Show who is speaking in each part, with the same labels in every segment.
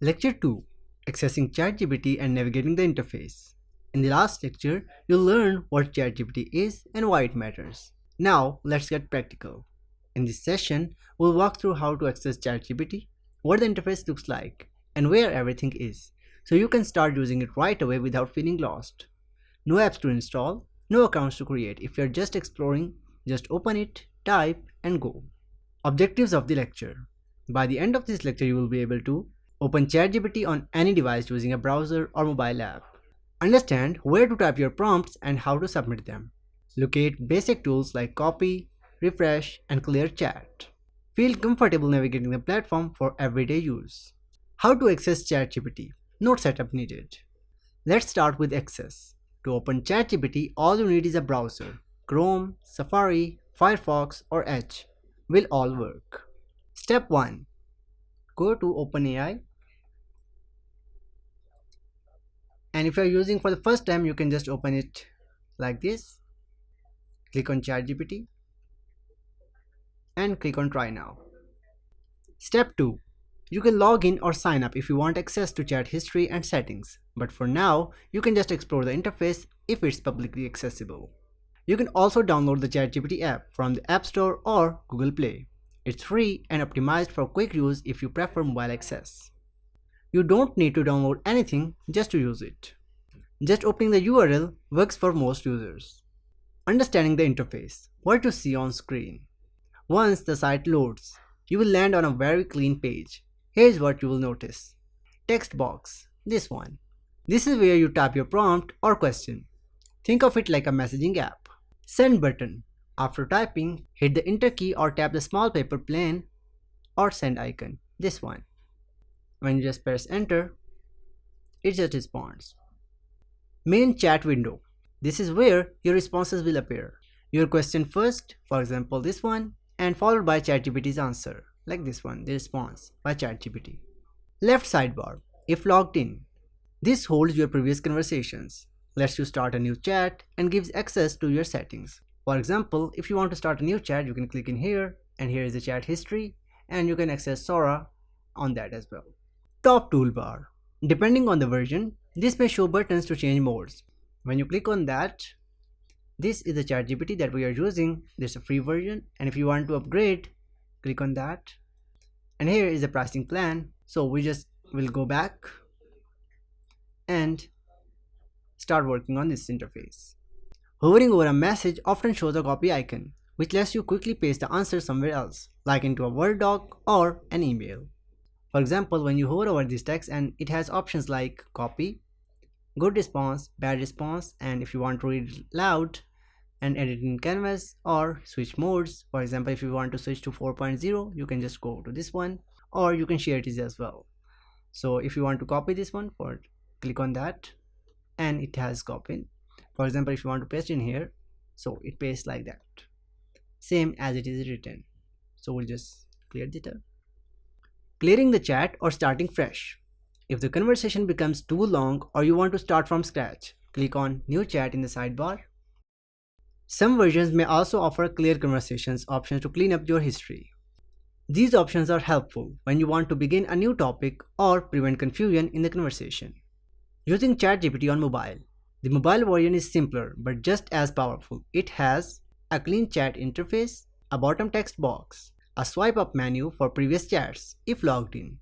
Speaker 1: Lecture 2: Accessing ChatGPT and Navigating the Interface. In the last lecture, you'll learn what ChatGPT is and why it matters. Now, let's get practical. In this session, we'll walk through how to access ChatGPT, what the interface looks like, and where everything is, so you can start using it right away without feeling lost. No apps to install, no accounts to create. If you're just exploring, just open it, type, and go. Objectives of the lecture. By the end of this lecture, you will be able to open ChatGPT on any device using a browser or mobile app. Understand where to type your prompts and how to submit them. Locate basic tools like copy, refresh, and clear chat. Feel comfortable navigating the platform for everyday use. How to access ChatGPT? No setup needed. Let's start with access. To open ChatGPT, all you need is a browser. Chrome, Safari, Firefox, or Edge will all work. Step 1. Go to OpenAI. And if you are using for the first time, you can just open it like this. Click on ChatGPT and click on Try Now. Step 2. You can log in or sign up if you want access to chat history and settings, but for now, you can just explore the interface if it's publicly accessible. You can also download the ChatGPT app from the App Store or Google Play. It's free and optimized for quick use if you prefer mobile access. You don't need to download anything just to use it. Just opening the URL works for most users. Understanding the interface. What to see on screen. Once the site loads, you will land on a very clean page. Here's what you will notice. Text box. This one. This is where you type your prompt or question. Think of it like a messaging app. Send button. After typing, hit the enter key or tap the small paper plane or send icon. This one. When you just press enter, it just responds. Main chat window. This is where your responses will appear. Your question first, for example this one, and followed by ChatGPT's answer, like this one, the response by ChatGPT. Left sidebar. If logged in. This holds your previous conversations, lets you start a new chat, and gives access to your settings. For example, if you want to start a new chat, you can click in here, and here is the chat history, and you can access Sora on that as well. Top toolbar. Depending on the version, this may show buttons to change modes. When you click on that, this is the ChatGPT that we are using. There's a free version, and if you want to upgrade, click on that. And here is the pricing plan. So we just will go back and start working on this interface. Hovering over a message often shows a copy icon, which lets you quickly paste the answer somewhere else, like into a Word doc or an email. For example, when you hover over this text, and it has options like copy, good response, bad response, and if you want to read it loud and edit in Canvas or switch modes. For example, if you want to switch to 4.0, you can just go to this one, or you can share it as well. So if you want to copy this one, click on that and it has copied. For example, if you want to paste in here, so it pastes like that, same as it is written. So we'll just clear the tab. Clearing the chat or starting fresh. If the conversation becomes too long or you want to start from scratch, click on New Chat in the sidebar. Some versions may also offer clear conversations options to clean up your history. These options are helpful when you want to begin a new topic or prevent confusion in the conversation. Using ChatGPT on mobile. The mobile version is simpler but just as powerful. It has a clean chat interface, a bottom text box, a swipe up menu for previous chats if logged in,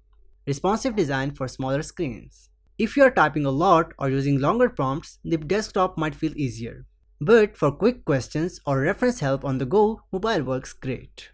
Speaker 1: responsive design for smaller screens. If you are typing a lot or using longer prompts, the desktop might feel easier. But for quick questions or reference help on the go, mobile works great.